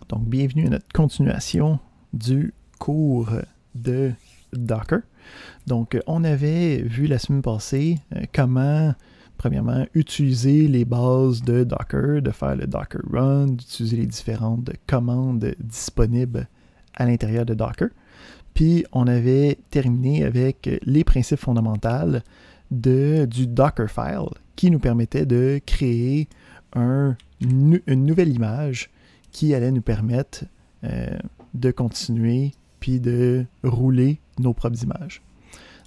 Donc, bienvenue à notre continuation du cours de Docker. Donc, on avait vu la semaine passée comment, premièrement, utiliser les bases de Docker, de faire le Docker Run, d'utiliser les différentes commandes disponibles à l'intérieur de Docker. Puis, on avait terminé avec les principes fondamentaux du Dockerfile qui nous permettait de créer une nouvelle image qui allait nous permettre de continuer puis de rouler nos propres images.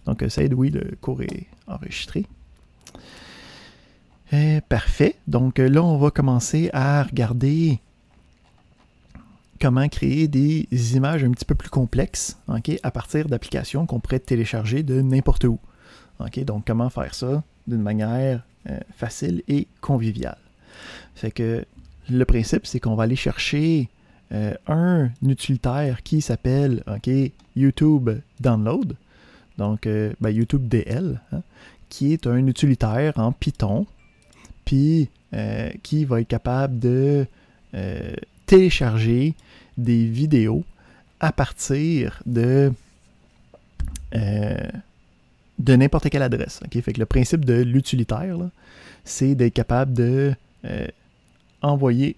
Donc, ça aide, oui, le cours est enregistré. Parfait. Donc, là, on va commencer à regarder comment créer des images un petit peu plus complexes, okay, à partir d'applications qu'on pourrait télécharger de n'importe où. Okay, donc, comment faire ça d'une manière facile et conviviale. Fait que le principe, c'est qu'on va aller chercher un utilitaire qui s'appelle YouTube Download, donc YouTube DL, qui est un utilitaire en Python, puis qui va être capable de télécharger des vidéos à partir de n'importe quelle adresse. Okay? Fait que le principe de l'utilitaire, c'est d'être capable de envoyer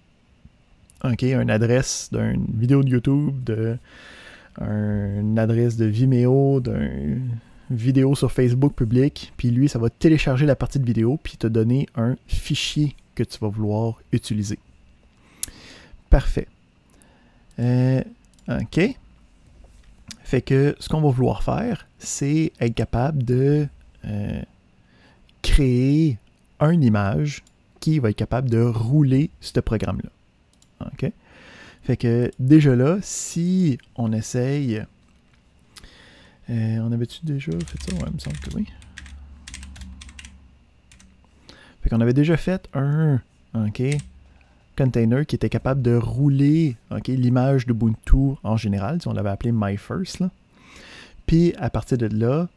une adresse d'une vidéo de YouTube, une adresse de Vimeo, d'une vidéo sur Facebook public, puis lui, ça va télécharger la partie de vidéo, puis te donner un fichier que tu vas vouloir utiliser. Parfait. OK. Fait que ce qu'on va vouloir faire, c'est être capable de créer une image qui va être capable de rouler ce programme-là. OK? Fait que déjà là, si on essaye... on avait-tu déjà fait ça? Ouais, il me semble que oui. Fait qu'on avait déjà fait un container qui était capable de rouler l'image d'Ubuntu en général, si on l'avait appelé MyFirst. Là. Puis à partir de là,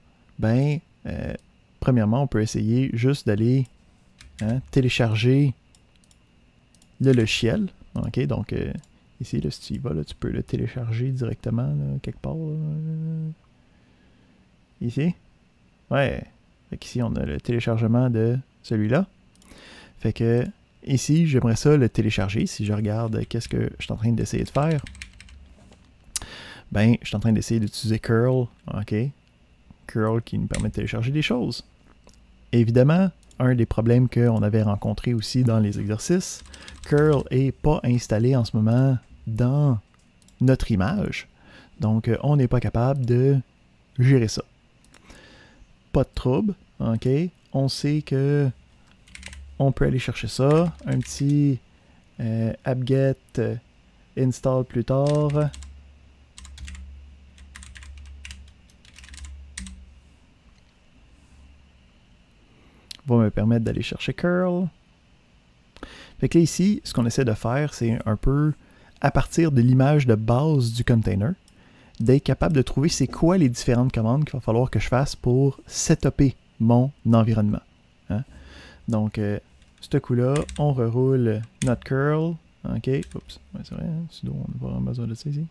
premièrement, on peut essayer juste d'aller télécharger le logiciel. Okay, donc, ici, là, si tu y vas, là, tu peux le télécharger directement, là, quelque part. Ici. Ouais. Fait qu'ici, on a le téléchargement de celui-là. Fait que, ici, j'aimerais ça le télécharger. Si je regarde qu'est-ce que je suis en train d'essayer de faire, je suis en train d'essayer d'utiliser curl. OK. Curl qui nous permet de télécharger des choses. Évidemment, un des problèmes qu'on avait rencontré aussi dans les exercices, curl n'est pas installé en ce moment dans notre image. Donc, on n'est pas capable de gérer ça. Pas de trouble, OK? On sait que on peut aller chercher ça. Un petit apt-get install plus tard. Va me permettre d'aller chercher curl. Fait que là, ici, ce qu'on essaie de faire, c'est un peu, à partir de l'image de base du container, d'être capable de trouver c'est quoi les différentes commandes qu'il va falloir que je fasse pour setuper mon environnement. Hein? Donc, ce coup-là, on reroule notre curl. OK. Oups. Ouais, c'est vrai, hein? Sudo, on n'a pas vraiment besoin de ça ici.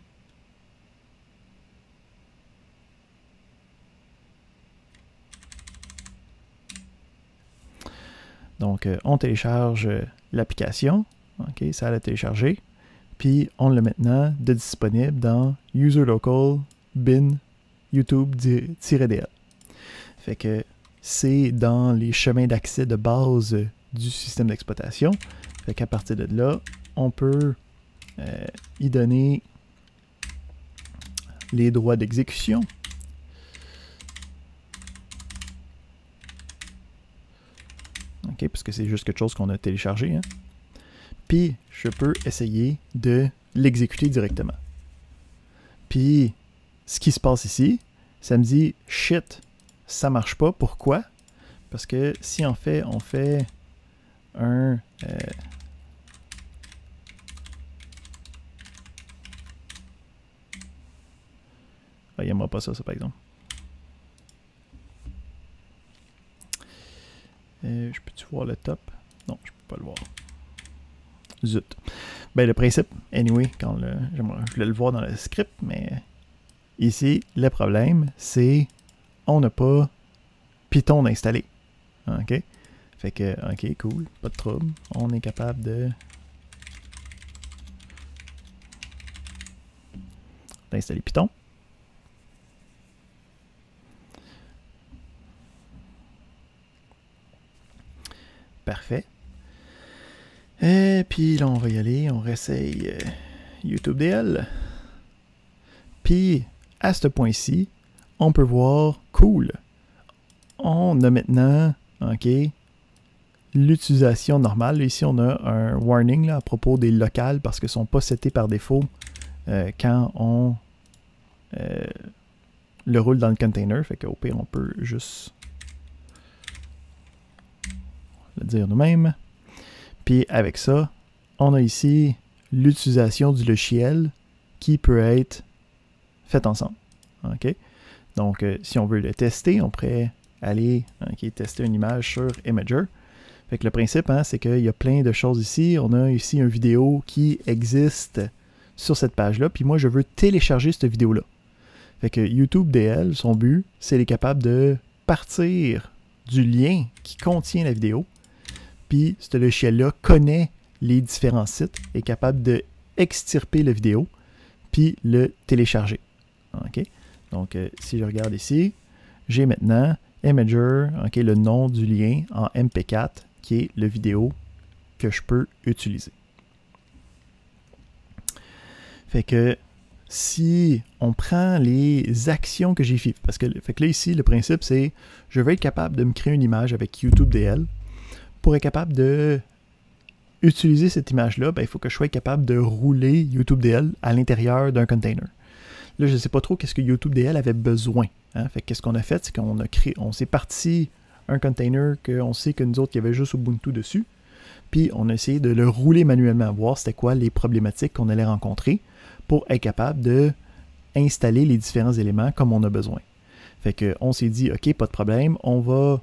Donc, on télécharge l'application. OK, ça l'a téléchargé. Puis, on l'a maintenant de disponible dans user local bin YouTube-DL. Fait que c'est dans les chemins d'accès de base du système d'exploitation. Fait qu'à partir de là, on peut y donner les droits d'exécution. OK, parce que c'est juste quelque chose qu'on a téléchargé. Hein? Puis, je peux essayer de l'exécuter directement. Puis, ce qui se passe ici, ça me dit « Shit, ça marche pas. » Pourquoi? Parce que si on fait un... il n'aimera pas ça, par exemple. Je peux-tu voir le top? Non, je peux pas le voir. Zut. Ben, le principe, anyway, je voulais le voir dans le script, mais ici, le problème, c'est on n'a pas Python installé. OK? Fait que, OK, cool, pas de trouble. On est capable d'installer Python. Parfait. Et puis là, on va y aller. On réessaye YouTube DL. Puis, à ce point-ci, on peut voir, cool. On a maintenant, OK, l'utilisation normale. Ici, on a un warning là, à propos des locales parce qu'ils ne sont pas setés par défaut quand on le roule dans le container. Fait qu'au pire, on peut juste le dire nous-mêmes. Puis avec ça, on a ici l'utilisation du logiciel qui peut être faite ensemble. OK? Donc, si on veut le tester, on pourrait aller tester une image sur Imager. Fait que le principe, c'est qu'il y a plein de choses ici. On a ici une vidéo qui existe sur cette page-là. Puis moi, je veux télécharger cette vidéo-là. Fait que YouTube DL, son but, c'est d'être capable de partir du lien qui contient la vidéo. Puis ce logiciel-là connaît les différents sites, est capable de extirper la vidéo, puis le télécharger. OK? Donc, si je regarde ici, j'ai maintenant Imager, le nom du lien en MP4, qui est la vidéo que je peux utiliser. Fait que si on prend les actions que j'ai faites, parce que là ici, le principe c'est, je veux être capable de me créer une image avec YouTube DL. Pour être capable de utiliser cette image-là, il faut que je sois capable de rouler YouTube DL à l'intérieur d'un container. Là, je ne sais pas trop qu'est-ce que YouTube DL avait besoin. Fait qu'est-ce qu'on a fait, c'est qu'on s'est parti un container qu'on sait que nous autres, il y avait juste Ubuntu dessus. Puis on a essayé de le rouler manuellement, voir c'était quoi les problématiques qu'on allait rencontrer pour être capable de installer les différents éléments comme on a besoin. Fait qu'on s'est dit, OK, pas de problème, on va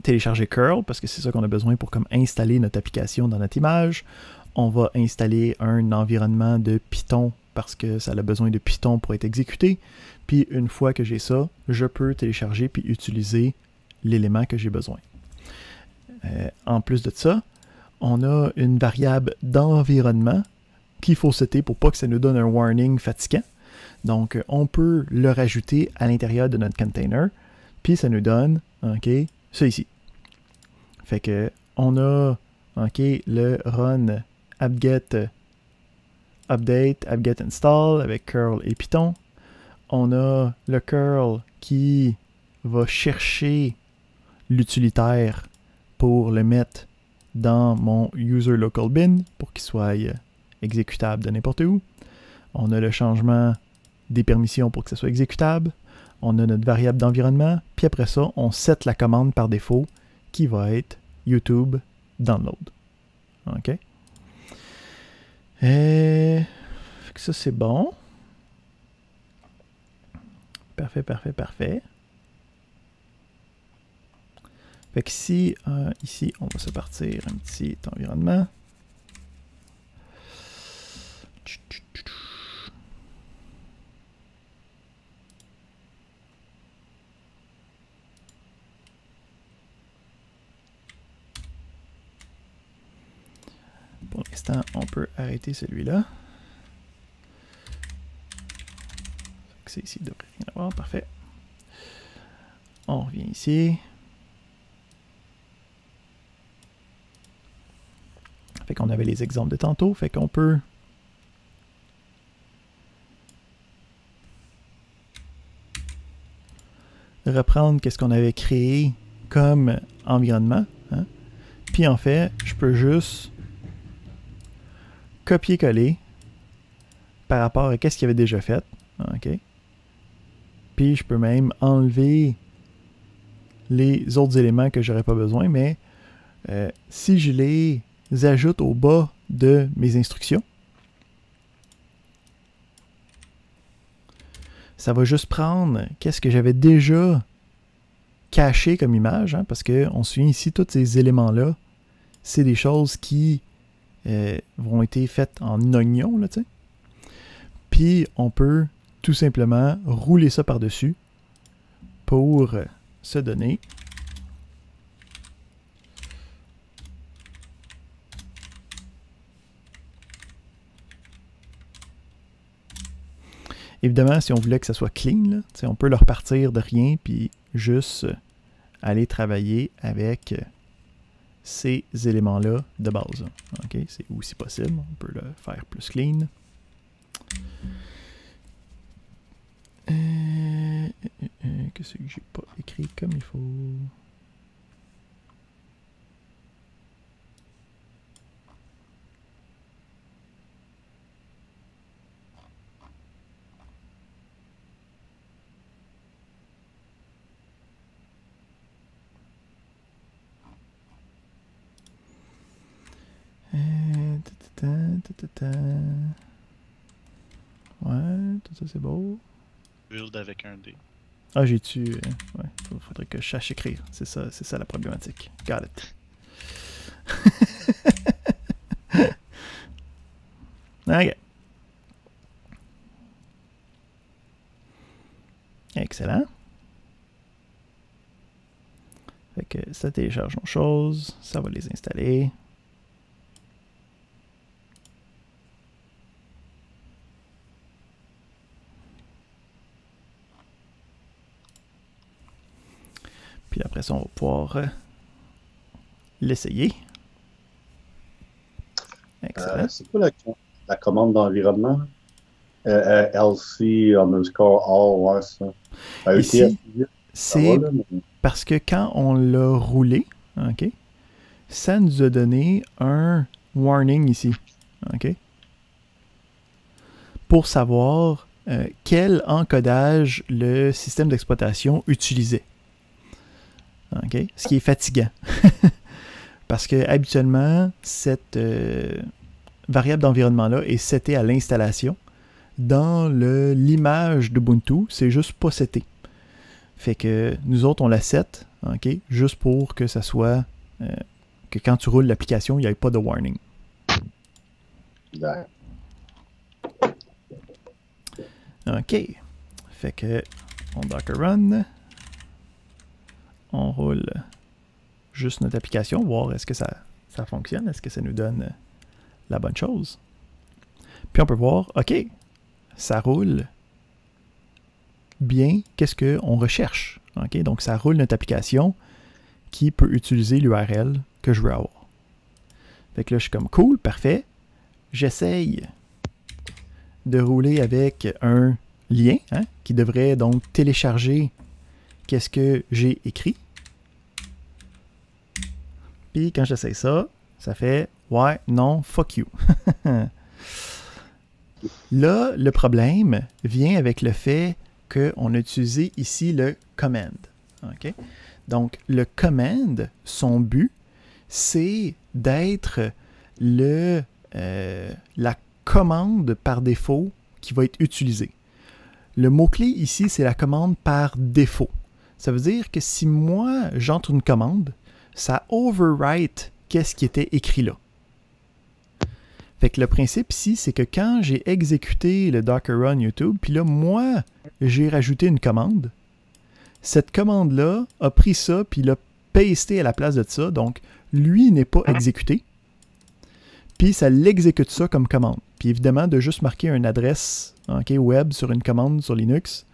télécharger curl, parce que c'est ça qu'on a besoin pour comme installer notre application dans notre image. On va installer un environnement de Python, parce que ça a besoin de Python pour être exécuté. Puis une fois que j'ai ça, je peux télécharger puis utiliser l'élément que j'ai besoin. En plus de ça, on a une variable d'environnement qu'il faut setter pour pas que ça nous donne un warning fatigant. Donc, on peut le rajouter à l'intérieur de notre container, puis ça nous donne, ça ici. Fait que on a, le run apt-get update, apt-get install avec curl et Python. On a le curl qui va chercher l'utilitaire pour le mettre dans mon user local bin pour qu'il soit exécutable de n'importe où. On a le changement des permissions pour que ce soit exécutable. On a notre variable d'environnement. Puis après ça, on set la commande par défaut qui va être YouTube download. OK? Ça, c'est bon. Parfait, parfait, parfait. Fait que si, ici, on va se partir un petit environnement. Pour l'instant, on peut arrêter celui-là. C'est ici, il devrait rien avoir. Parfait. On revient ici. Fait qu'on avait les exemples de tantôt. Fait qu'on peut reprendre qu'est-ce qu'on avait créé comme environnement. Puis en fait, je peux juste copier-coller par rapport à qu'est-ce qu'il avait déjà fait. OK? Puis je peux même enlever les autres éléments que j'aurais pas besoin, mais si je les ajoute au bas de mes instructions, ça va juste prendre qu'est-ce que j'avais déjà caché comme image, parce qu'on se souvient ici, tous ces éléments-là, c'est des choses qui vont être faites en oignon, là, tu sais. Puis on peut tout simplement rouler ça par-dessus pour se donner évidemment, si on voulait que ça soit clean, là, on peut le repartir de rien puis juste aller travailler avec ces éléments-là de base. OK? C'est aussi possible. On peut le faire plus clean. Qu'est-ce que j'ai pas écrit comme il faut? Ouais, tout ça c'est beau. Build avec un D. Ah, j'ai-tu... ouais, faudrait que je sache écrire. C'est ça la problématique. Got it. OK. Excellent. Fait que ça télécharge nos choses. Ça va les installer. Puis après ça, on va pouvoir l'essayer. Excellent. C'est quoi la commande d'environnement? LC underscore all, ouais, ça. Ici, c'est parce que quand on l'a roulé, OK, ça nous a donné un warning ici. OK? Pour savoir quel encodage le système d'exploitation utilisait. OK? Ce qui est fatigant. Parce que habituellement, cette variable d'environnement-là est setée à l'installation. Dans l'image d'Ubuntu, c'est juste pas seté. Fait que nous autres, on la set, OK, juste pour que ça soit que quand tu roules l'application, il n'y ait pas de warning. Ouais. OK. Fait que on Docker Run. On roule juste notre application, voir est-ce que ça fonctionne, est-ce que ça nous donne la bonne chose. Puis on peut voir, OK, ça roule bien, qu'est-ce qu'on recherche. OK, donc ça roule notre application qui peut utiliser l'URL que je veux avoir. Fait que là, je suis comme cool, parfait. J'essaye de rouler avec un lien qui devrait donc télécharger qu'est-ce que j'ai écrit. Puis quand j'essaie ça, ça fait « Ouais, non, fuck you ». Là, le problème vient avec le fait qu'on a utilisé ici le command. Okay? Donc, le command, son but, c'est d'être la commande par défaut qui va être utilisée. Le mot-clé ici, c'est la commande par défaut. Ça veut dire que si moi, j'entre une commande, ça overwrite qu'est-ce qui était écrit là. Fait que le principe ici, c'est que quand j'ai exécuté le Docker Run YouTube, puis là, moi, j'ai rajouté une commande, cette commande-là a pris ça, puis l'a pasté à la place de ça, donc lui n'est pas exécuté, puis ça l'exécute ça comme commande. Puis évidemment, de juste marquer une adresse web sur une commande sur Linux,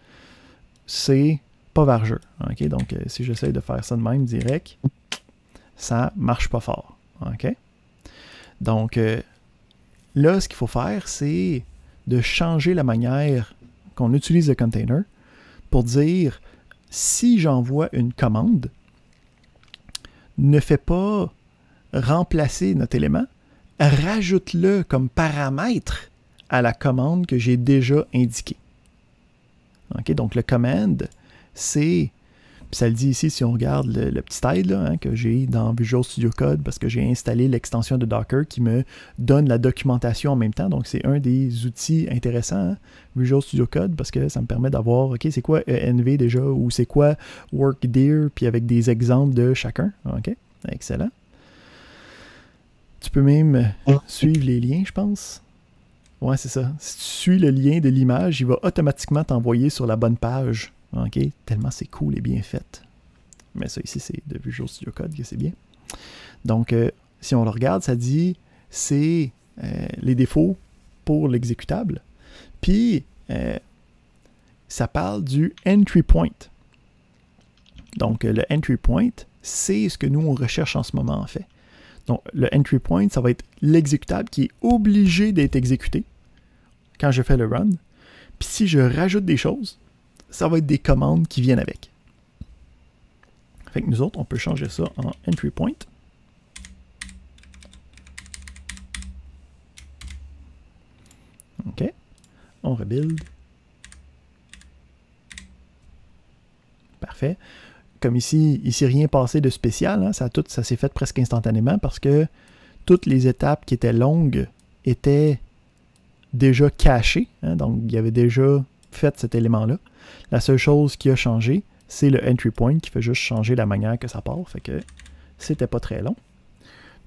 c'est pas vargeux. Okay? Donc, si j'essaie de faire ça de même direct, ça marche pas fort. Okay? Donc, là, ce qu'il faut faire, c'est de changer la manière qu'on utilise le container pour dire, si j'envoie une commande, ne fais pas remplacer notre élément, rajoute-le comme paramètre à la commande que j'ai déjà indiquée. Okay? Donc, le command, c'est, puis ça le dit ici si on regarde le petit slide là, que j'ai dans Visual Studio Code parce que j'ai installé l'extension de Docker qui me donne la documentation en même temps. Donc, c'est un des outils intéressants, Visual Studio Code, parce que ça me permet d'avoir, OK, c'est quoi ENV déjà ou c'est quoi Workdir, puis avec des exemples de chacun. OK, excellent. Puis là, ce qu'il faut faire, c'est de changer la manière qu'on utilise le container pour dire, si j'envoie une commande, ne fais pas remplacer notre élément, rajoute-le comme paramètre à la commande que j'ai déjà indiquée. Tu peux même suivre les liens, je pense. Ouais, c'est ça. Si tu suis le lien de l'image, il va automatiquement t'envoyer sur la bonne page. OK? Tellement c'est cool et bien fait. Mais ça ici, c'est de Visual Studio Code que c'est bien. Donc, si on le regarde, ça dit c'est les défauts pour l'exécutable. Puis, ça parle du entry point. Donc, le entry point, c'est ce que nous, on recherche en ce moment, en fait. Donc, le entry point, ça va être l'exécutable qui est obligé d'être exécuté quand je fais le run. Puis, si je rajoute des choses, ça va être des commandes qui viennent avec. Fait que nous autres, on peut changer ça en entry point. OK. On rebuild. Parfait. Comme ici, il ne s'est rien passé de spécial. Hein, ça s'est fait presque instantanément parce que toutes les étapes qui étaient longues étaient déjà cachées. Hein, donc, il y avait déjà fait cet élément-là. La seule chose qui a changé, c'est le entry point qui fait juste changer la manière que ça part. Fait que c'était pas très long.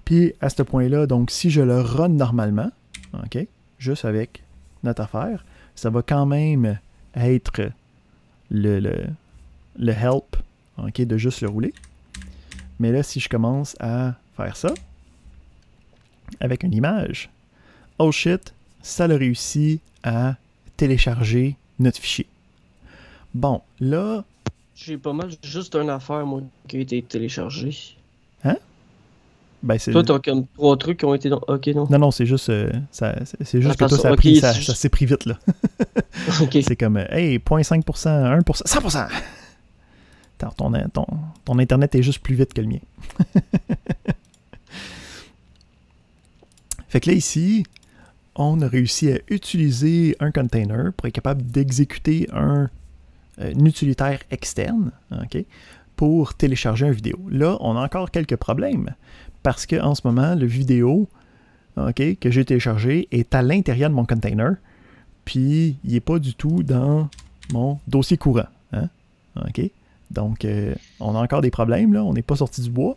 Puis, à ce point-là, donc, si je le run normalement, OK, juste avec notre affaire, ça va quand même être le help, OK, de juste le rouler. Mais là, si je commence à faire ça, avec une image, oh shit, ça a réussi à télécharger notre fichier. Bon, là... J'ai pas mal juste une affaire, moi, qui a été téléchargée. Hein? Ben, c'est... Toi, t'as comme 3 trucs qui ont été... Ok, non. Non, c'est juste, c'est juste que toi, ça a okay, pris, ça s'est pris vite, là. Okay. C'est comme, hey, 0.5%, 1%, 100%! Ton Internet est juste plus vite que le mien. Fait que là, ici, on a réussi à utiliser un container pour être capable d'exécuter un utilitaire externe, OK, pour télécharger une vidéo. Là, on a encore quelques problèmes parce qu'en ce moment, le vidéo, OK, que j'ai téléchargé est à l'intérieur de mon container, puis il n'est pas du tout dans mon dossier courant. Hein? OK? Donc, on a encore des problèmes, là. On n'est pas sorti du bois.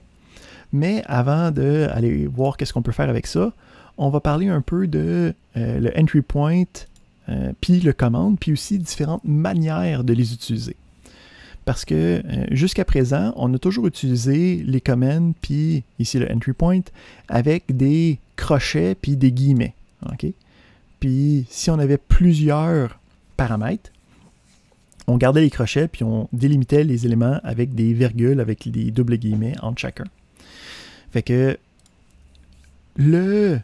Mais avant d'aller voir qu'est-ce qu'on peut faire avec ça, on va parler un peu de le entry point, puis le commande, puis aussi différentes manières de les utiliser. Parce que jusqu'à présent, on a toujours utilisé les commandes, puis ici le entry point, avec des crochets, puis des guillemets. OK? Puis si on avait plusieurs paramètres, on gardait les crochets, puis on délimitait les éléments avec des virgules, avec des doubles guillemets entre chacun. Fait que le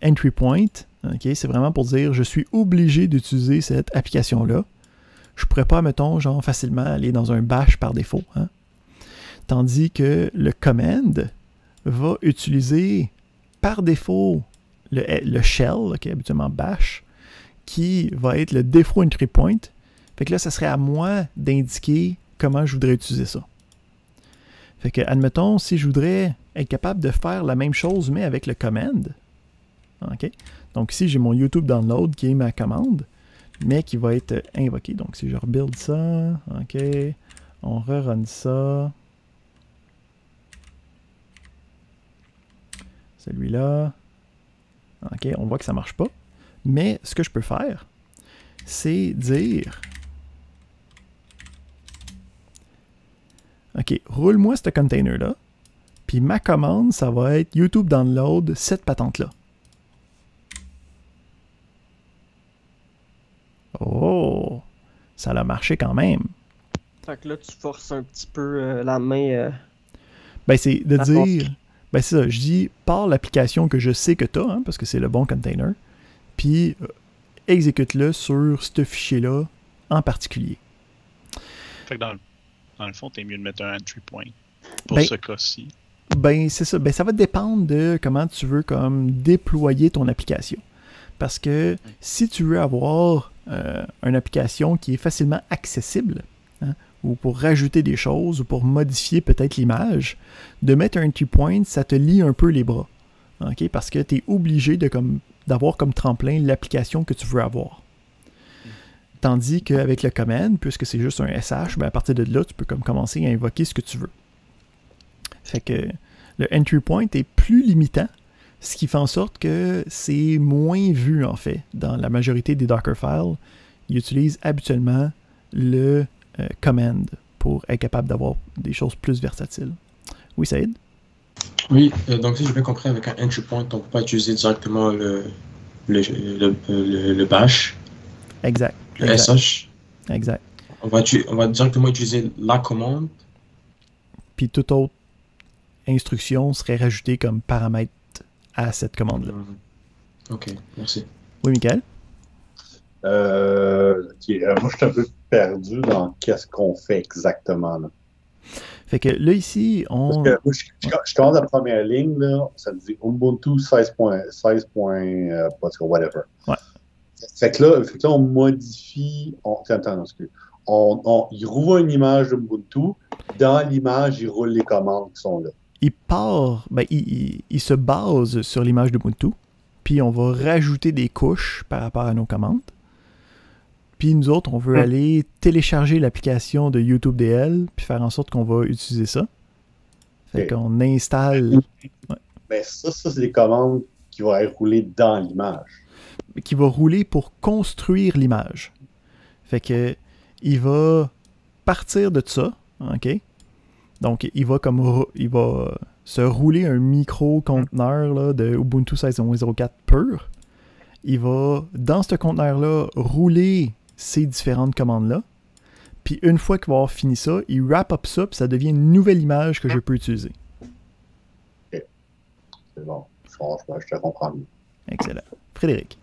entry point, okay, c'est vraiment pour dire je suis obligé d'utiliser cette application-là. Je ne pourrais pas, mettons, genre facilement aller dans un bash par défaut. Hein? Tandis que le command va utiliser par défaut le shell, okay, habituellement bash, qui va être le default entry point. Fait que là, ça serait à moi d'indiquer comment je voudrais utiliser ça. Fait que, admettons, si je voudrais être capable de faire la même chose, mais avec le command, OK? Donc ici, j'ai mon YouTube Download qui est ma commande, mais qui va être invoqué. Donc si je rebuild ça, OK, on rerun ça. Celui-là. OK, on voit que ça ne marche pas. Mais ce que je peux faire, c'est dire... OK, roule-moi ce container-là, puis ma commande, ça va être YouTube Download cette patente-là. Oh! Ça a marché quand même. Fait que là, tu forces un petit peu la main... Ben, c'est de dire... Ben, c'est ça, je dis, par l'application que je sais que tu as, hein, parce que c'est le bon container, puis exécute-le sur ce fichier-là en particulier. Fait que dans le fond, t'es mieux de mettre un entry point pour ce cas-ci. Ben, c'est ça. Ben, ça va dépendre de comment tu veux comme déployer ton application. Parce que si tu veux avoir une application qui est facilement accessible, hein, ou pour rajouter des choses, ou pour modifier peut-être l'image, de mettre un entry point, ça te lie un peu les bras. Okay? Parce que tu es obligé d'avoir comme tremplin l'application que tu veux avoir. Tandis qu'avec le command, puisque c'est juste un SH, ben à partir de là, tu peux comme commencer à invoquer ce que tu veux. Fait que le entry point est plus limitant, Ce qui fait en sorte que c'est moins vu, en fait, dans la majorité des Dockerfiles. Ils utilisent habituellement le command pour être capable d'avoir des choses plus versatiles. Oui, Saïd? Oui, donc si j'ai bien compris, avec un entry point, on ne peut pas utiliser directement le bash, Exact. le SH. Exact. On va directement utiliser la commande. Puis toute autre instruction serait rajoutée comme paramètre à cette commande-là. Ok, merci. Oui, Michael? Moi, je suis un peu perdu dans qu'est-ce qu'on fait exactement. Là. Fait que là, ici, on... Parce que moi, je commence la première ligne, là, ça me dit Ubuntu 16. Whatever. Ouais. Fait que là, on modifie... Attends, excuse. Il rouvre une image d'Ubuntu. Dans l'image, il roule les commandes qui sont là. Il se base sur l'image d'Ubuntu, puis on va rajouter des couches par rapport à nos commandes. Puis nous autres, on veut aller télécharger l'application de YouTube DL, puis faire en sorte qu'on va utiliser ça. Fait qu'on installe... Ouais. Mais ça, c'est des commandes qui vont être roulées dans l'image. Qui va rouler pour construire l'image. Fait que il va partir de ça, OK? Donc, il va se rouler un micro-conteneur là, de Ubuntu 16.04 pur. Il va, dans ce conteneur-là, rouler ces différentes commandes-là. Puis une fois qu'il va avoir fini ça, il wrap up ça, puis ça devient une nouvelle image que je peux utiliser. OK. C'est bon. Je te comprends mieux. Excellent. Frédéric?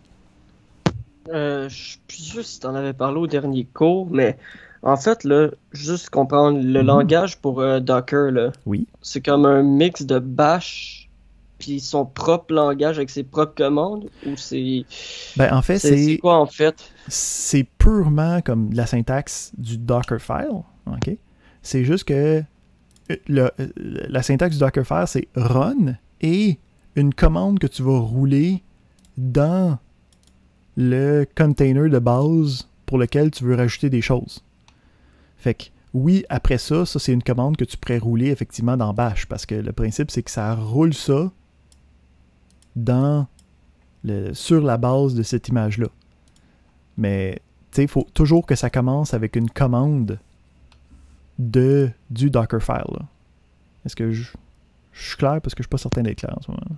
Je suis plus sûr si tu en avais parlé au dernier cours, mais en fait, là, juste comprendre, le langage pour Docker, là, oui. C'est comme un mix de Bash puis son propre langage avec ses propres commandes, ou c'est... Ben, en fait, c'est quoi, en fait? C'est purement comme la syntaxe du Dockerfile, OK? C'est juste que la syntaxe du Dockerfile, c'est run et une commande que tu vas rouler dans le container de base pour lequel tu veux rajouter des choses. Fait que, oui, après ça, c'est une commande que tu pourrais rouler effectivement dans Bash, parce que le principe, c'est que ça roule ça sur la base de cette image-là. Mais, tu sais, il faut toujours que ça commence avec une commande du Dockerfile. Là. Est-ce que je suis clair? Parce que je suis pas certain d'être clair en ce moment.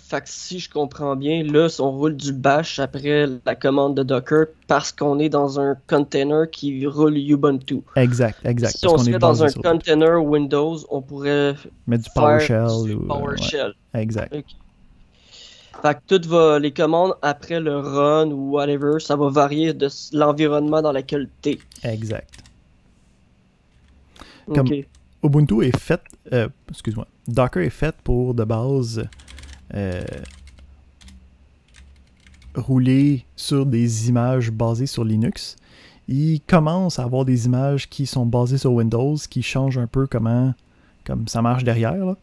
Fait que si je comprends bien, là, on roule du bash après la commande de Docker parce qu'on est dans un container qui roule Ubuntu. Exact. Si on serait dans un container Windows, on pourrait mettre du PowerShell. PowerShell. Ouais. Exact. Okay. Fait que les commandes après le run ou whatever, ça va varier de l'environnement dans lequel t'es. Exact. Comme okay. Ubuntu est fait, Docker est fait pour de base rouler sur des images basées sur Linux. Il commence à avoir des images qui sont basées sur Windows, qui changent un peu comme ça marche derrière. Là.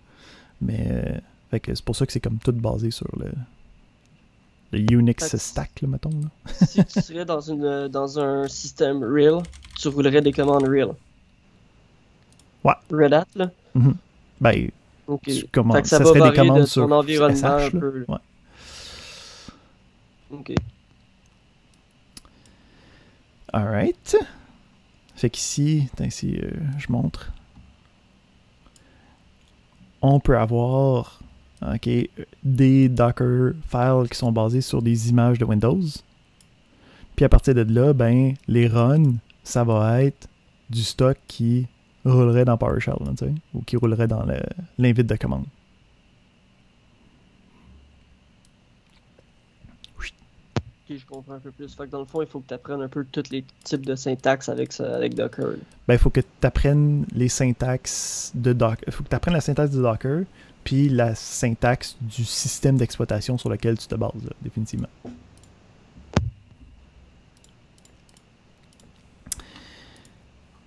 Mais fait que c'est pour ça que c'est comme tout basé sur le Unix stack, là, mettons. Là. Si tu serais dans un système real, tu roulerais des commandes real. Ouais. Red Hat, là? Mm-hmm. Ben, okay. ça serait des commandes de sur environnement SH, un peu. Ouais. OK. Alright. Fait qu'ici, je montre. On peut avoir des Docker files qui sont basés sur des images de Windows. Puis à partir de là, ben, les runs, ça va être du stock qui roulerait dans PowerShell, là, ou qui roulerait dans l'invite de commande. Ok, je comprends un peu plus. Fait que dans le fond, il faut que tu apprennes un peu tous les types de syntaxe avec Docker. Ben, il faut que tu apprennes les syntaxes de Docker. Il faut que tu apprennes la syntaxe de Docker, puis la syntaxe du système d'exploitation sur lequel tu te bases, là, définitivement.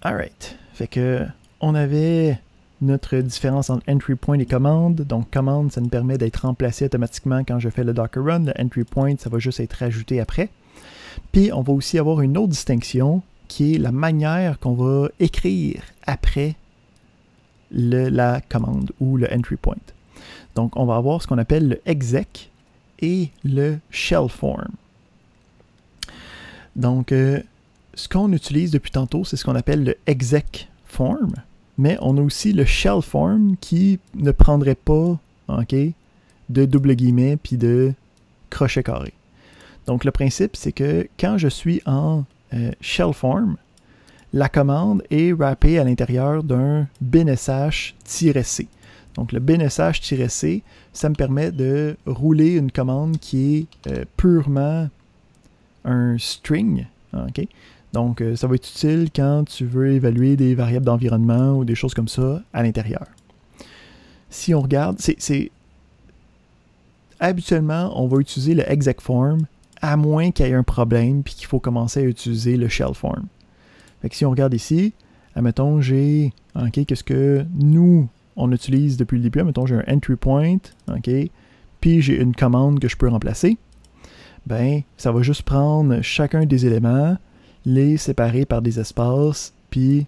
Alright. Fait que on avait notre différence entre entry point et commande. Donc, commande, ça nous permet d'être remplacé automatiquement quand je fais le Docker run. Le entry point, ça va juste être rajouté après. Puis, on va aussi avoir une autre distinction qui est la manière qu'on va écrire après la commande ou le entry point. Donc, on va avoir ce qu'on appelle le exec et le shell form. Donc, ce qu'on utilise depuis tantôt, c'est ce qu'on appelle le exec form, mais on a aussi le shell form qui ne prendrait pas, OK, de double guillemets puis de crochet carré. Donc, le principe, c'est que quand je suis en shell form, la commande est wrappée à l'intérieur d'un binsh-c. Donc, le binsh-c, ça me permet de rouler une commande qui est purement un string. Okay? Donc, ça va être utile quand tu veux évaluer des variables d'environnement ou des choses comme ça à l'intérieur. Si on regarde, habituellement, on va utiliser le exec form à moins qu'il y ait un problème puis qu'il faut commencer à utiliser le shell form. Fait que si on regarde ici, admettons, j'ai, OK, qu'est-ce que nous, on utilise depuis le début, admettons, j'ai un entry point, OK, puis j'ai une commande que je peux remplacer, ben, ça va juste prendre chacun des éléments, les séparer par des espaces, puis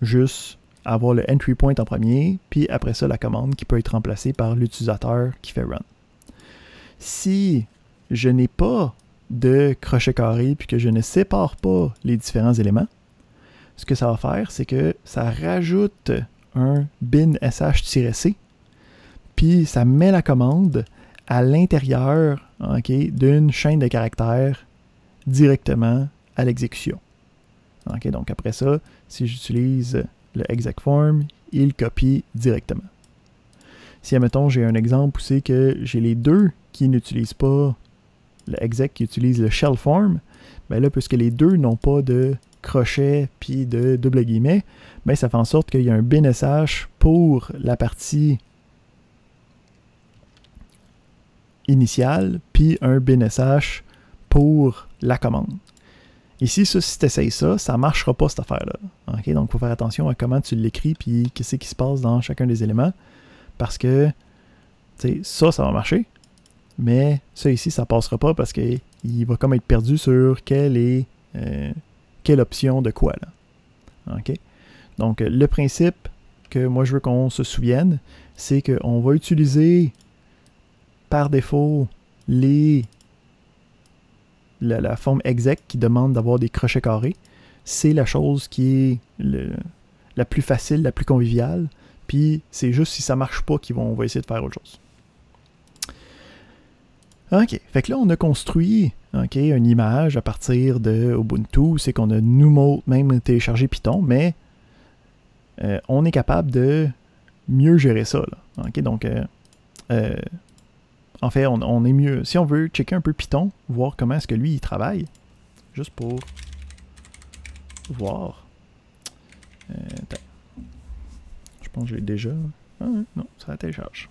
juste avoir le entry point en premier, puis après ça, la commande qui peut être remplacée par l'utilisateur qui fait run. Si je n'ai pas de crochet carré puis que je ne sépare pas les différents éléments, ce que ça va faire, c'est que ça rajoute un bin sh-c, puis ça met la commande à l'intérieur, okay, d'une chaîne de caractères directement à l'exécution. Okay, donc après ça, si j'utilise le exec form, il copie directement. Si, admettons, j'ai un exemple où c'est que j'ai les deux qui n'utilisent pas le exec, qui utilisent le shell form, ben là, puisque les deux n'ont pas de crochet puis de double guillemets, ben ça fait en sorte qu'il y a un bin sh pour la partie initiale, puis un bin sh pour la commande. Ici, ça, si tu essayes ça, ça ne marchera pas cette affaire-là. Okay? Donc, il faut faire attention à comment tu l'écris puis qu'est-ce qui se passe dans chacun des éléments. Parce que ça va marcher. Mais ça ici, ça ne passera pas parce qu'il va comme être perdu sur quelle option de quoi. Là. Okay? Donc, le principe que moi je veux qu'on se souvienne, c'est qu'on va utiliser par défaut la forme exec qui demande d'avoir des crochets carrés. C'est la chose qui est la plus facile, la plus conviviale. Puis c'est juste si ça ne marche pas qu'on va essayer de faire autre chose. OK. Fait que là, on a construit une image à partir de Ubuntu. C'est qu'on a nous-mêmes téléchargé Python, mais on est capable de mieux gérer ça. Là. OK? Donc, en fait, on est mieux. Si on veut checker un peu Python, voir comment est-ce que lui, il travaille, juste pour voir. Je pense que j'ai déjà... Ah, non, ça la télécharge.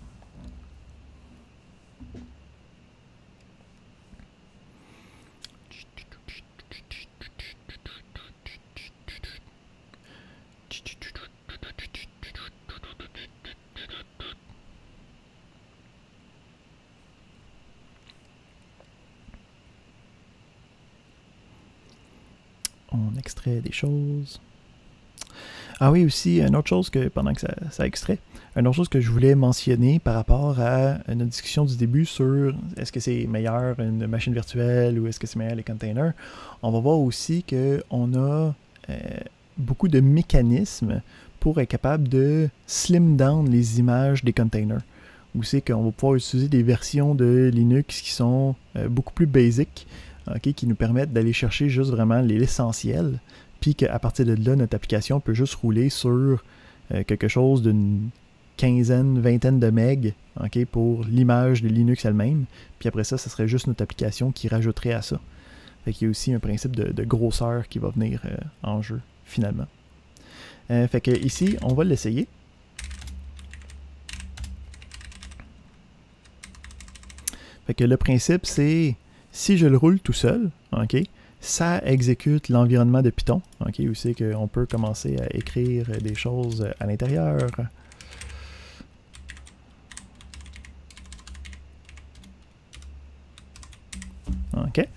On extrait des choses. Ah oui, aussi, une autre chose que, pendant que ça extrait, une autre chose que je voulais mentionner par rapport à notre discussion du début sur est-ce que c'est meilleur une machine virtuelle ou est-ce que c'est meilleur les containers, on va voir aussi qu'on a beaucoup de mécanismes pour être capable de slim down les images des containers. Où c'est qu'on va pouvoir utiliser des versions de Linux qui sont beaucoup plus basiques, qui nous permettent d'aller chercher juste vraiment l'essentiel, puis qu'à partir de là, notre application peut juste rouler sur quelque chose d'une quinzaine, vingtaine de meg pour l'image de Linux elle-même, puis après ça, ce serait juste notre application qui rajouterait à ça. Fait qu'il y a aussi un principe de grosseur qui va venir en jeu, finalement. Fait que ici, on va l'essayer. Fait que le principe, c'est si je le roule tout seul, ça exécute l'environnement de Python, où c'est qu'on peut commencer à écrire des choses à l'intérieur. OK.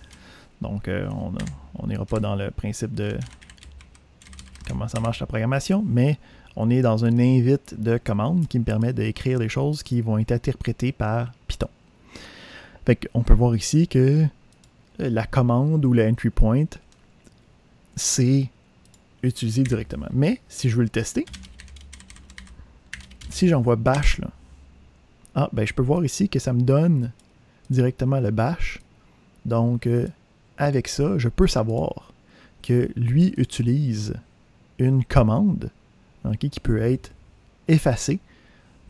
Donc, on n'ira pas dans le principe de comment ça marche la programmation, mais on est dans un invite de commande qui me permet d'écrire des choses qui vont être interprétées par Python. Fait qu'on peut voir ici que la commande ou le entry point, c'est utilisé directement. Mais si je veux le tester, si j'envoie bash, là, ben je peux voir ici que ça me donne directement le bash. Donc, avec ça, je peux savoir que lui utilise une commande qui peut être effacée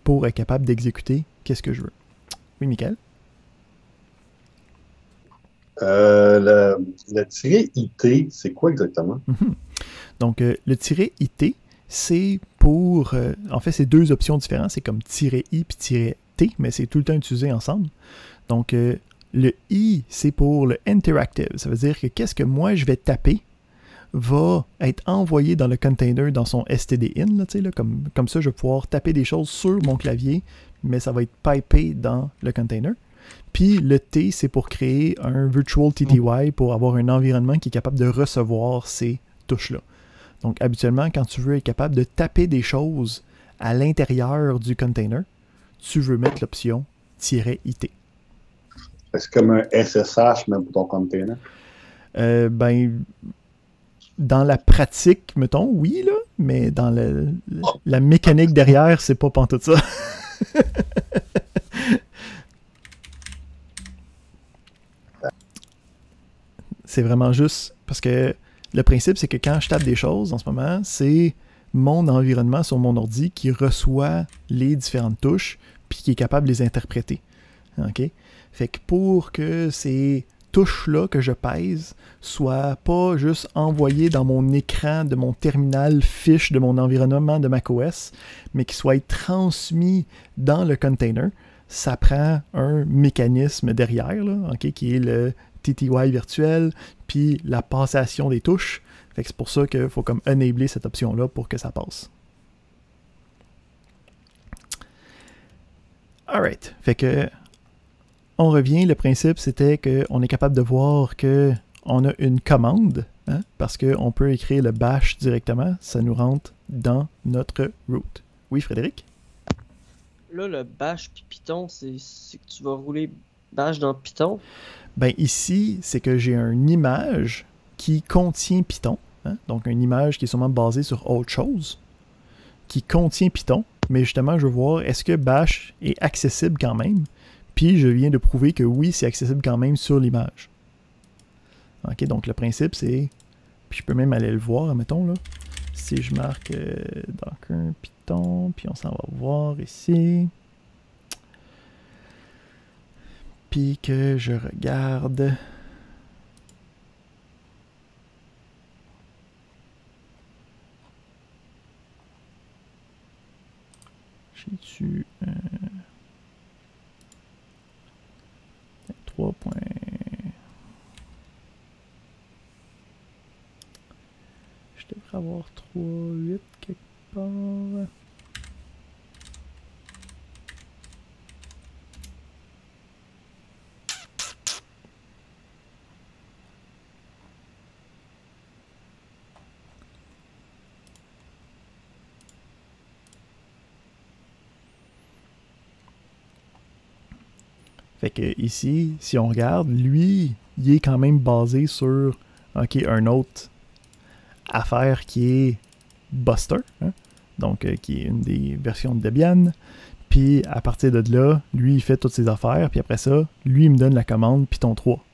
pour être capable d'exécuter qu'est-ce que je veux. Oui, Michael? Le tiret IT, c'est quoi exactement? Donc, le tiret IT, c'est pour... en fait, c'est deux options différentes. C'est comme tiret I puis tiret T, mais c'est tout le temps utilisé ensemble. Donc, le I, c'est pour le interactive. Ça veut dire que qu'est-ce que moi, je vais taper va être envoyé dans le container, dans son stdin. Là, comme ça, je vais pouvoir taper des choses sur mon clavier, mais ça va être pipé dans le container. Puis le T, c'est pour créer un virtual TTY pour avoir un environnement qui est capable de recevoir ces touches-là. Donc, habituellement, quand tu veux être capable de taper des choses à l'intérieur du container, tu veux mettre l'option "-it". C'est comme un SSH, même pour ton container. Ben, dans la pratique, mettons, oui, là, mais dans la mécanique derrière, c'est pas pantoute ça. C'est vraiment juste parce que le principe, c'est que quand je tape des choses en ce moment, c'est mon environnement sur mon ordi qui reçoit les différentes touches puis qui est capable de les interpréter. OK? Fait que pour que ces touches-là que je pèse soient pas juste envoyées dans mon écran de mon terminal fiche de mon environnement de macOS, mais qu'ils soient transmis dans le container, ça prend un mécanisme derrière, là, OK, qui est le TTY virtuel, puis la passation des touches. Fait que c'est pour ça qu'il faut comme enabler cette option-là pour que ça passe. Alright. Fait que on revient, le principe c'était qu'on est capable de voir qu'on a une commande, hein, parce qu'on peut écrire le bash directement, ça nous rentre dans notre root. Oui, Frédéric? Là, le bash puis Python, c'est que tu vas rouler bash dans Python? Ben ici, c'est que j'ai une image qui contient Python, hein, donc une image qui est sûrement basée sur autre chose, qui contient Python, mais justement, je veux voir, est-ce que bash est accessible quand même? Puis je viens de prouver que oui, c'est accessible quand même sur l'image. OK, donc le principe, c'est... Puis je peux même aller le voir, admettons, là. Si je marque Docker, Python, puis on s'en va voir ici. Puis que je regarde... J'ai-tu... 3 points... Je devrais avoir 3.8 quelque part... Fait que ici, si on regarde, lui, il est quand même basé sur une autre affaire qui est Buster, hein? Donc qui est une des versions de Debian. Puis à partir de là, lui, il fait toutes ses affaires, puis après ça, lui, il me donne la commande Python 3.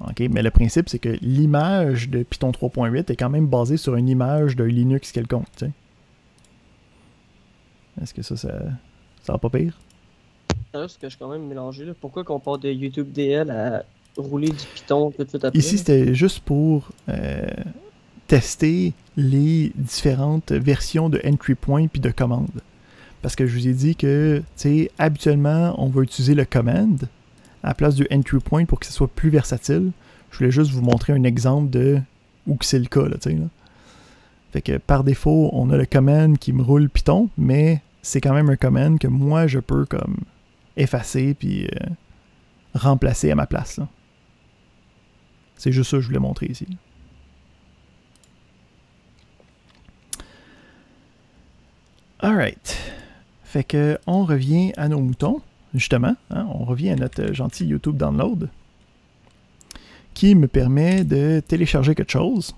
Okay? Mais le principe, c'est que l'image de Python 3.8 est quand même basée sur une image d'un Linux quelconque. T'sais. Est-ce que ça va pas pire? Ce que je suis quand même mélangé. Là. Pourquoi qu'on part de YouTube DL à rouler du Python tout de suite après? Ici, c'était juste pour tester les différentes versions de entry point puis de commande. Parce que je vous ai dit que, tu sais, habituellement, on va utiliser le command à la place du entry point pour que ce soit plus versatile. Je voulais juste vous montrer un exemple de où que c'est le cas, là, tu sais. Là. Fait que par défaut, on a le command qui me roule Python, mais c'est quand même un command que moi, je peux comme effacer puis remplacer à ma place. Là. C'est juste ça que je voulais montrer ici. Fait que on revient à nos moutons, justement. Hein, on revient à notre gentil YouTube Download qui me permet de télécharger quelque chose,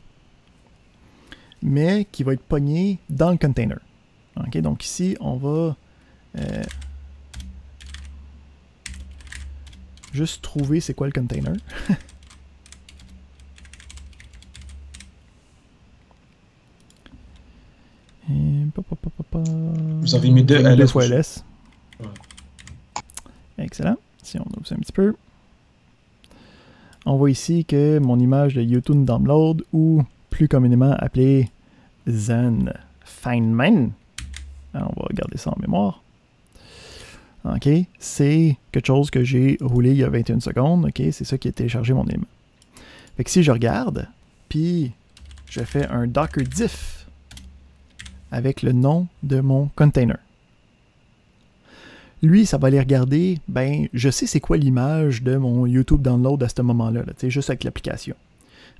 mais qui va être pogné dans le container. Okay, donc ici, on va juste trouver c'est quoi le container. Vous avez mis deux LS. Deux fois LS. Ouais. Excellent. Si on ouvre ça un petit peu. On voit ici que mon image de YouTube Download, ou plus communément appelée Zen Feynman, on va regarder ça en mémoire. OK, c'est quelque chose que j'ai roulé il y a 21 secondes. OK, c'est ça qui a téléchargé mon élément. Fait que si je regarde, puis je fais un docker diff avec le nom de mon container. Lui, ça va aller regarder, ben, je sais c'est quoi l'image de mon YouTube Download à ce moment-là, là, juste avec l'application.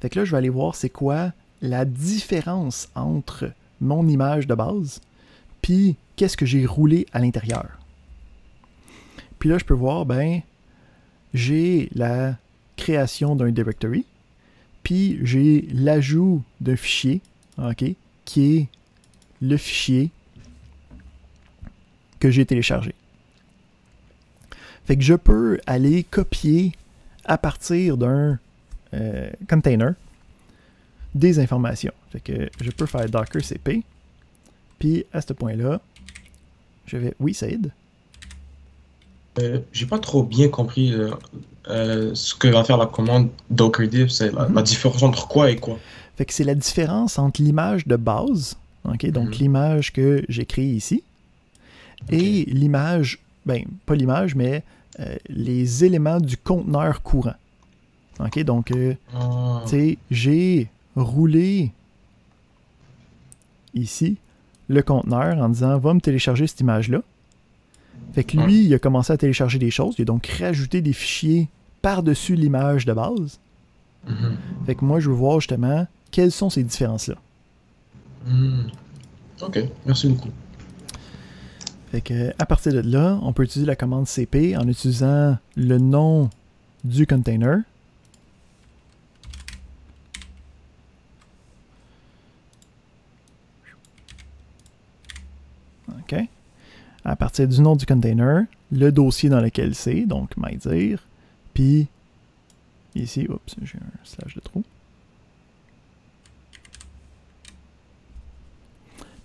Fait que là, je vais aller voir c'est quoi la différence entre mon image de base puis qu'est-ce que j'ai roulé à l'intérieur. Puis là, je peux voir, ben, j'ai la création d'un directory, puis j'ai l'ajout d'un fichier, OK, qui est le fichier que j'ai téléchargé. Fait que je peux aller copier à partir d'un container des informations. Fait que je peux faire docker cp, puis à ce point-là, je vais... Oui, Saïd? J'ai pas trop bien compris ce que va faire la commande docker diff. C'est la différence entre quoi et quoi? Fait que c'est la différence entre l'image de base, okay, donc l'image que j'ai créée ici, et l'image, ben, pas l'image, mais les éléments du conteneur courant. OK, donc, tu sais, j'ai roulé ici le conteneur en disant, va me télécharger cette image-là. Fait que lui, il a commencé à télécharger des choses. Il a donc rajouté des fichiers par-dessus l'image de base. Fait que moi, je veux voir justement quelles sont ces différences-là. OK, merci beaucoup. Fait que à partir de là, on peut utiliser la commande cp en utilisant le nom du container. OK. À partir du nom du container, le dossier dans lequel c'est, donc mydir, puis ici, oups, j'ai un slash de trop.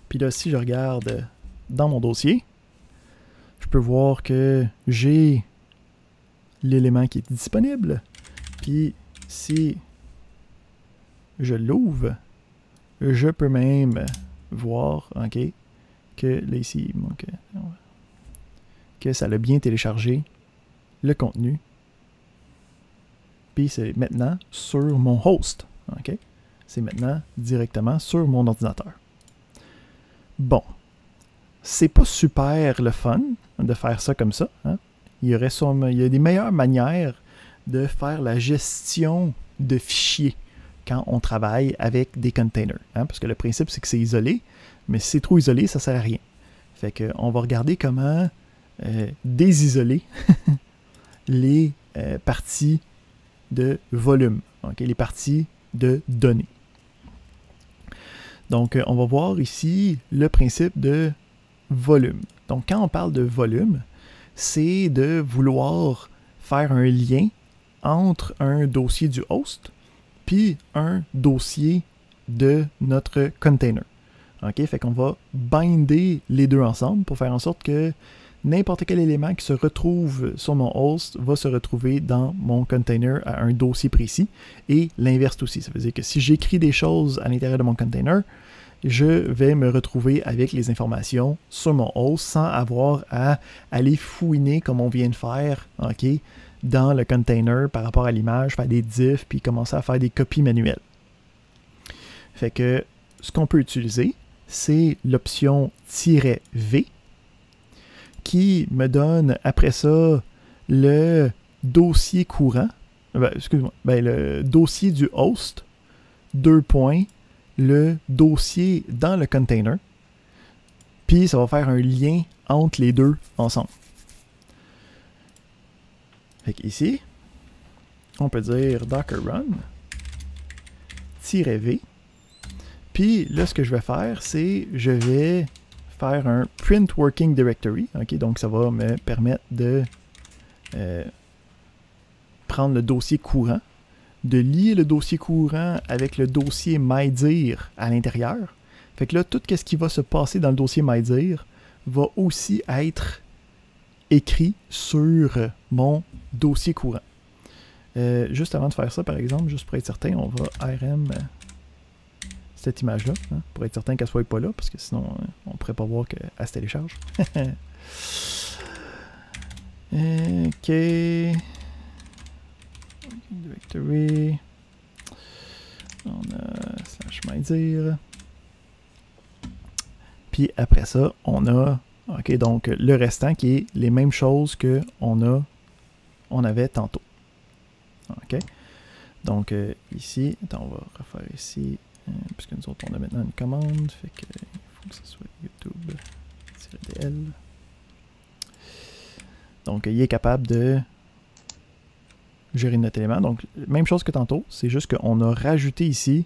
Puis là, si je regarde dans mon dossier, je peux voir que j'ai l'élément qui est disponible. Puis si je l'ouvre, je peux même voir, OK, que là ici, donc, que ça l'a bien téléchargé le contenu. Puis c'est maintenant sur mon host. OK? C'est maintenant directement sur mon ordinateur. Bon. C'est pas super le fun de faire ça comme ça. Hein? Il y a des meilleures manières de faire la gestion de fichiers quand on travaille avec des containers. Hein? Parce que le principe, c'est que c'est isolé, mais si c'est trop isolé, ça ne sert à rien. Fait qu'on va regarder comment désisoler les parties de volume, okay? Les parties de données. Donc, on va voir ici le principe de volume. Donc, quand on parle de volume, c'est de vouloir faire un lien entre un dossier du host puis un dossier de notre container. OK? Fait qu'on va binder les deux ensemble pour faire en sorte que n'importe quel élément qui se retrouve sur mon host va se retrouver dans mon container à un dossier précis et l'inverse aussi. Ça veut dire que si j'écris des choses à l'intérieur de mon container, je vais me retrouver avec les informations sur mon host sans avoir à aller fouiner comme on vient de faire, OK, dans le container par rapport à l'image, faire des diffs puis commencer à faire des copies manuelles. Fait que ce qu'on peut utiliser, c'est l'option "-v" qui me donne après ça le dossier courant, le dossier du host, le dossier dans le container, Puis ça va faire un lien entre les deux ensemble. Fait qu'ici, on peut dire docker run -v. Puis là, ce que je vais faire, c'est je vais faire un print working directory. Okay? Donc ça va me permettre de prendre le dossier courant, de lier le dossier courant avec le dossier MyDir à l'intérieur. Fait que là, tout ce qui va se passer dans le dossier MyDir va aussi être écrit sur mon dossier courant. Juste avant de faire ça, par exemple, juste pour être certain, on va RM cette image-là, hein, pour être certain qu'elle ne soit pas là, parce que sinon, on ne pourrait pas voir qu'elle se télécharge. OK. Directory. On a /mydir. Puis après ça, on a OK, donc le restant qui est les mêmes choses que on avait tantôt. OK. Donc ici, attends, on va refaire ici, puisque nous autres on a maintenant une commande, fait que il faut que ce soit YouTube-DL. Donc il est capable de gérer notre élément. Donc même chose que tantôt, c'est juste qu'on a rajouté ici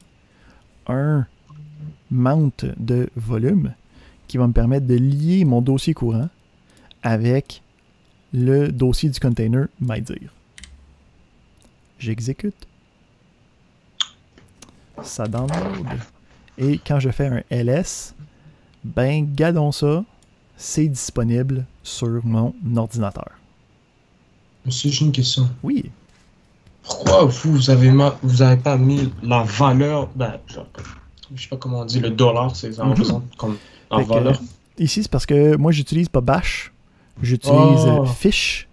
un mount de volume qui va me permettre de lier mon dossier courant avec le dossier du container MyDir. J'exécute. Ça download. Et quand je fais un ls, ben, gardons ça, c'est disponible sur mon ordinateur. Monsieur, j'ai une question. Oui. Pourquoi vous avez pas mis la valeur, genre, je sais pas comment on dit, le dollar, ça représente comme la valeur. Ici, c'est parce que moi, j'utilise pas bash, j'utilise fish,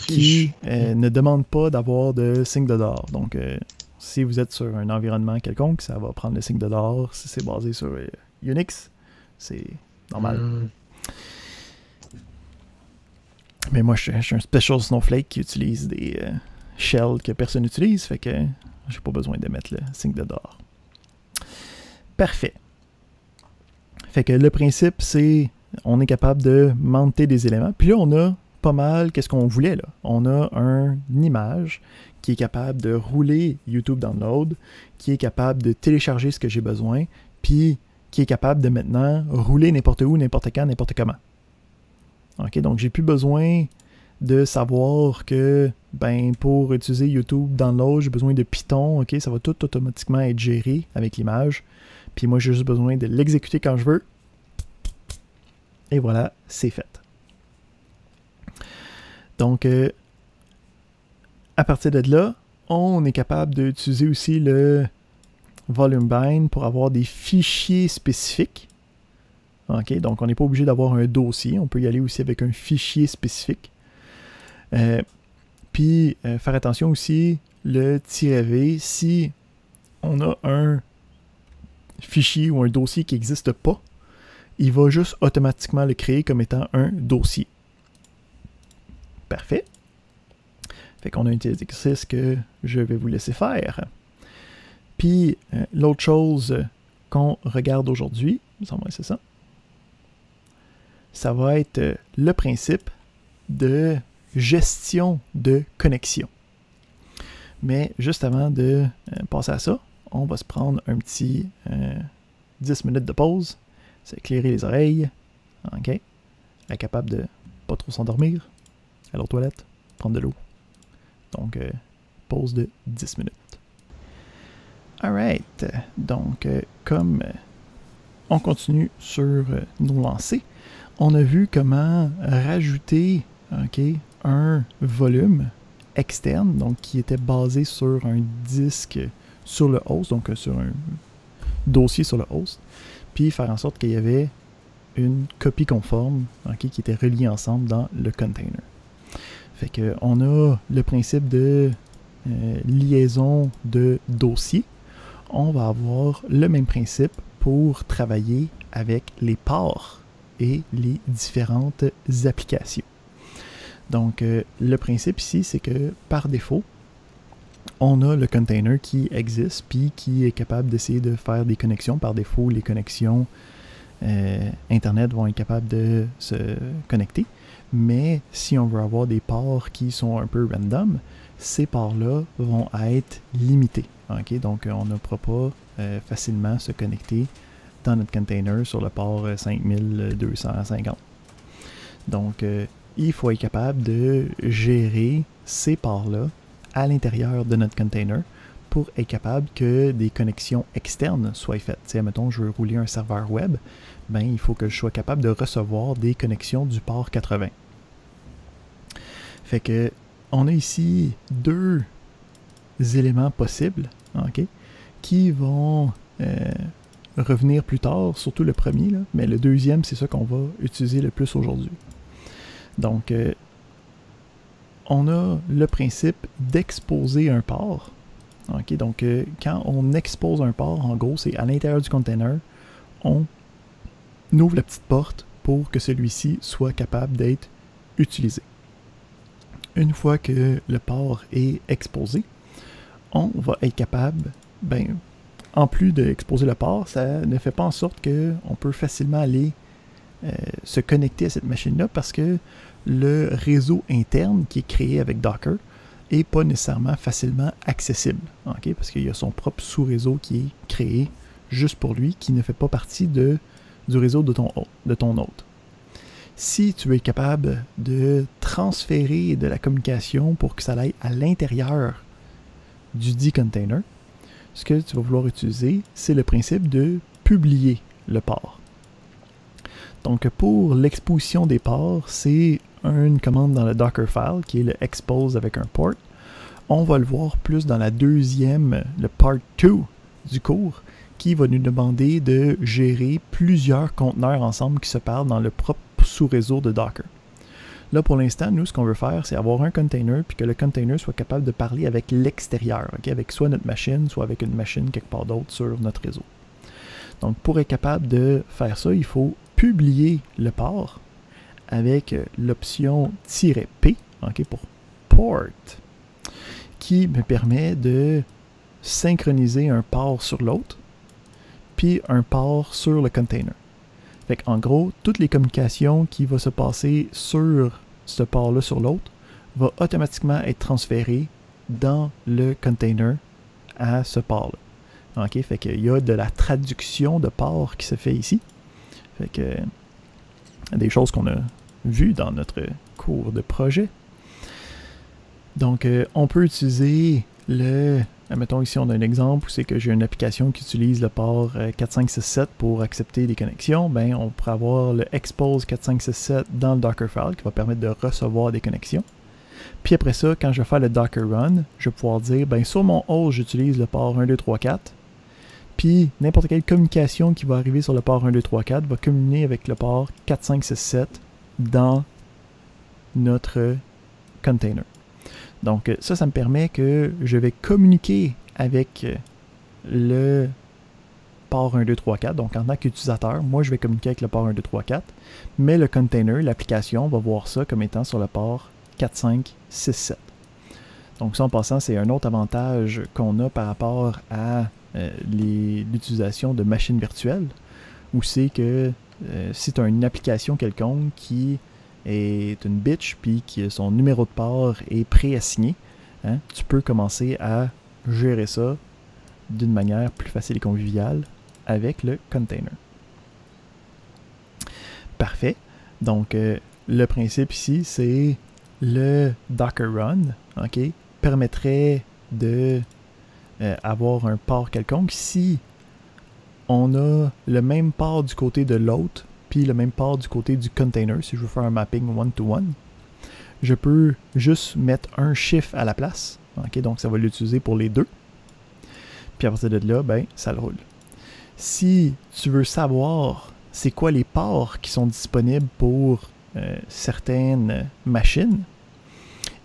qui ne demande pas d'avoir de signe de dollar. Donc, si vous êtes sur un environnement quelconque, ça va prendre le signe de dollar. Si c'est basé sur Unix, c'est normal. Mais moi, je suis un special snowflake qui utilise des shells que personne n'utilise, fait que j'ai pas besoin de mettre le signe de dollar. Parfait. Fait que le principe, c'est on est capable de monter des éléments. Puis là, on a pas mal qu'est-ce qu'on voulait là. On a une image qui est capable de rouler YouTube Download, qui est capable de télécharger ce que j'ai besoin, puis qui est capable de maintenant rouler n'importe où, n'importe quand, n'importe comment. OK, donc j'ai plus besoin de savoir que ben pour utiliser YouTube Download, j'ai besoin de Python, OK, ça va tout automatiquement être géré avec l'image. Puis moi, j'ai juste besoin de l'exécuter quand je veux. Et voilà, c'est fait. Donc, à partir de là, on est capable d'utiliser aussi le volume bind pour avoir des fichiers spécifiques. OK, donc on n'est pas obligé d'avoir un dossier. On peut y aller aussi avec un fichier spécifique. Puis, faire attention aussi, le -v, si on a un fichier ou un dossier qui n'existe pas, il va juste automatiquement le créer comme étant un dossier. Parfait. Fait qu'on a un petit exercice que je vais vous laisser faire. Puis, l'autre chose qu'on regarde aujourd'hui, c'est ça. Ça va être le principe de gestion de connexion. Mais juste avant de passer à ça, on va se prendre un petit 10 minutes de pause. C'est éclairer les oreilles. OK. Être capable de pas trop s'endormir. Aller aux toilettes. Prendre de l'eau. Donc, pause de 10 minutes. Alright. Donc, comme on continue sur nos lancers, on a vu comment rajouter un volume externe, donc qui était basé sur un disque sur le host, donc sur un dossier sur le host, puis faire en sorte qu'il y avait une copie conforme qui était reliée ensemble dans le container. Fait que on a le principe de liaison de dossiers. On va avoir le même principe pour travailler avec les ports et les différentes applications. Donc, le principe ici, c'est que par défaut, on a le container qui existe puis qui est capable d'essayer de faire des connexions. Par défaut, les connexions Internet vont être capables de se connecter. Mais si on veut avoir des ports qui sont un peu random, ces ports-là vont être limités. Okay? Donc, on ne pourra pas facilement se connecter dans notre container sur le port 5250. Donc, il faut être capable de gérer ces ports-là à l'intérieur de notre container pour être capable que des connexions externes soient faites. Tu sais, mettons, je veux rouler un serveur web, ben, il faut que je sois capable de recevoir des connexions du port 80. Fait que, on a ici deux éléments possibles, okay, qui vont revenir plus tard, surtout le premier, là, mais le deuxième, c'est ça qu'on va utiliser le plus aujourd'hui. Donc, on a le principe d'exposer un port. Okay, donc, quand on expose un port, en gros, c'est à l'intérieur du container, on ouvre la petite porte pour que celui-ci soit capable d'être utilisé. Une fois que le port est exposé, on va être capable, ben, en plus d'exposer le port, ça ne fait pas en sorte qu'on peut facilement aller se connecter à cette machine-là parce que le réseau interne qui est créé avec Docker n'est pas nécessairement facilement accessible. Okay? Parce qu'il y a son propre sous-réseau qui est créé juste pour lui, qui ne fait pas partie du réseau de ton hôte. Si tu es capable de transférer de la communication pour que ça aille à l'intérieur du dit container, ce que tu vas vouloir utiliser, c'est le principe de publier le port. Donc, pour l'exposition des ports, c'est une commande dans le Dockerfile qui est le expose avec un port. On va le voir plus dans la deuxième, le part 2 du cours, qui va nous demander de gérer plusieurs conteneurs ensemble qui se parlent dans le propre sous-réseau de Docker. Là, pour l'instant, nous, ce qu'on veut faire, c'est avoir un container, puis que le container soit capable de parler avec l'extérieur, okay? Avec soit notre machine, soit avec une machine quelque part d'autre sur notre réseau. Donc, pour être capable de faire ça, il faut publier le port avec l'option "-p", okay, pour port, qui me permet de synchroniser un port sur l'autre, puis un port sur le container. Fait qu'en gros, toutes les communications qui vont se passer sur ce port-là sur l'autre va automatiquement être transférées dans le container à ce port-là. Okay? Fait qu'il y a de la traduction de port qui se fait ici. Fait que des choses qu'on a vues dans notre cours de projet. Donc, on peut utiliser mettons ici, on a un exemple où c'est que j'ai une application qui utilise le port 4567 pour accepter des connexions. Ben, on pourrait avoir le expose 4567 dans le Dockerfile qui va permettre de recevoir des connexions. Puis après ça, quand je vais faire le Docker Run, je vais pouvoir dire, ben, sur mon host, j'utilise le port 1234. Puis, n'importe quelle communication qui va arriver sur le port 1234 va communiquer avec le port 4567 dans notre container. Donc, ça me permet que je vais communiquer avec le port 1234. Donc, en tant qu'utilisateur, moi, je vais communiquer avec le port 1234. Mais le container, l'application, va voir ça comme étant sur le port 4567. Donc, ça, en passant, c'est un autre avantage qu'on a par rapport à l'utilisation de machines virtuelles, où c'est que si tu as une application quelconque qui est une bitch, puis que son numéro de port est préassigné, hein, tu peux commencer à gérer ça d'une manière plus facile et conviviale avec le container. Parfait. Donc, le principe ici, c'est le Docker Run, okay, permettrait de avoir un port quelconque. Si on a le même port du côté de l'autre, puis le même port du côté du container, si je veux faire un mapping one-to-one, je peux juste mettre un chiffre à la place. Okay, donc, ça va l'utiliser pour les deux. Puis à partir de là, ben, ça le roule. Si tu veux savoir c'est quoi les ports qui sont disponibles pour certaines machines,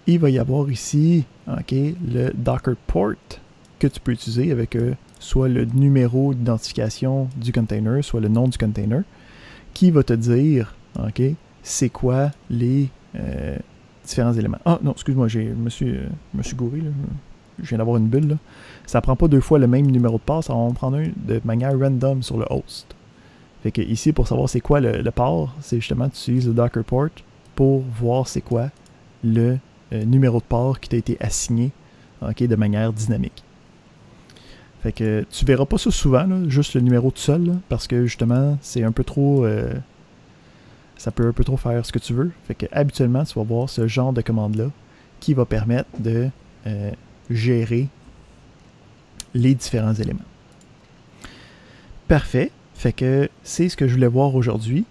il va y avoir ici, okay, le Docker Port que tu peux utiliser avec soit le numéro d'identification du container, soit le nom du container, qui va te dire, okay, c'est quoi les différents éléments. Ah non, excuse-moi, je me suis gouré, là. Je viens d'avoir une bulle, là. Ça prend pas deux fois le même numéro de port, ça va en prendre un de manière random sur le host. Fait que ici, pour savoir c'est quoi le port, c'est justement tu utilises le Docker port pour voir c'est quoi le numéro de port qui t'a été assigné, ok, de manière dynamique. Fait que tu verras pas ça souvent, là, juste le numéro tout seul, là, parce que justement, c'est un peu trop... ça peut un peu trop faire ce que tu veux. Fait que habituellement, tu vas voir ce genre de commande-là qui va permettre de gérer les différents éléments. Parfait. Fait que c'est ce que je voulais voir aujourd'hui.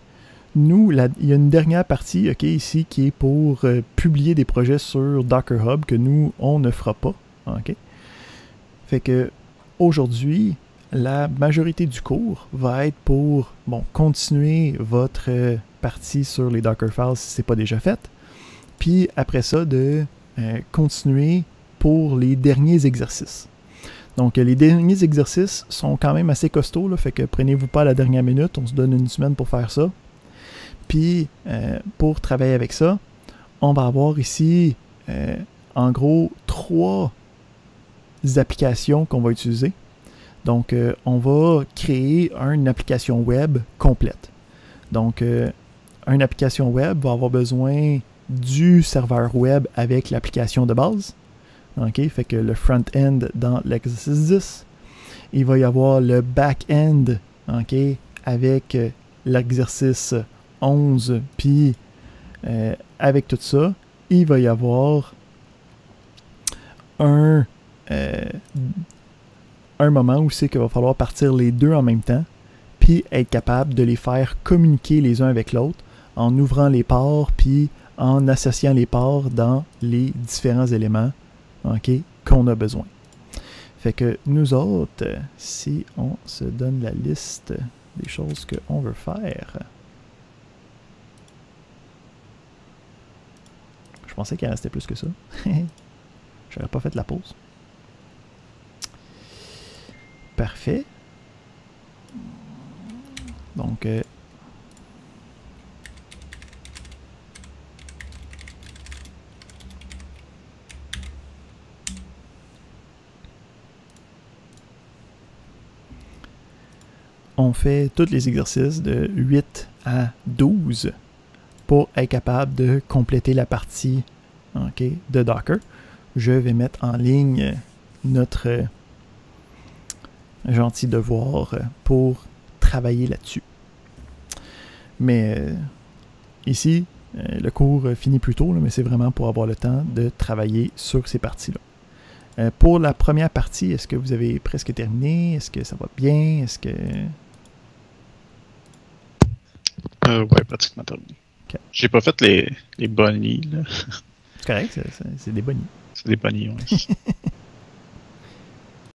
Nous, il y a une dernière partie, ok, ici, qui est pour publier des projets sur Docker Hub que nous, on ne fera pas. Ok. Fait que aujourd'hui, la majorité du cours va être pour continuer votre partie sur les Dockerfiles si ce n'est pas déjà fait. Puis après ça, de continuer pour les derniers exercices. Donc, les derniers exercices sont quand même assez costauds, là, fait que prenez-vous pas à la dernière minute, on se donne une semaine pour faire ça. Puis, pour travailler avec ça, on va avoir ici, en gros, 3 applications qu'on va utiliser. Donc, on va créer une application web complète. Donc, une application web va avoir besoin du serveur web avec l'application de base. OK, fait que le front-end dans l'exercice 10. Il va y avoir le back-end, OK, avec l'exercice 11. Puis, avec tout ça, il va y avoir un moment où c'est qu'il va falloir partir les deux en même temps, puis être capable de les faire communiquer les uns avec l'autre en ouvrant les ports, puis en associant les ports dans les différents éléments, OK, qu'on a besoin. Fait que nous autres, si on se donne la liste des choses qu'on veut faire, je pensais qu'il en restait plus que ça. J'aurais pas fait la pause. Parfait. Donc, on fait tous les exercices de 8 à 12 pour être capable de compléter la partie, OK, de Docker. Je vais mettre en ligne notre gentil devoir pour travailler là-dessus. Mais ici, le cours finit plus tôt, là, mais c'est vraiment pour avoir le temps de travailler sur ces parties-là. Pour la première partie, est-ce que vous avez presque terminé? Est-ce que ça va bien? Est-ce que... ouais, pratiquement terminé. Okay. J'ai pas fait les bunnies, là. C'est correct, c'est des bunnies. C'est des bunnies, ouais.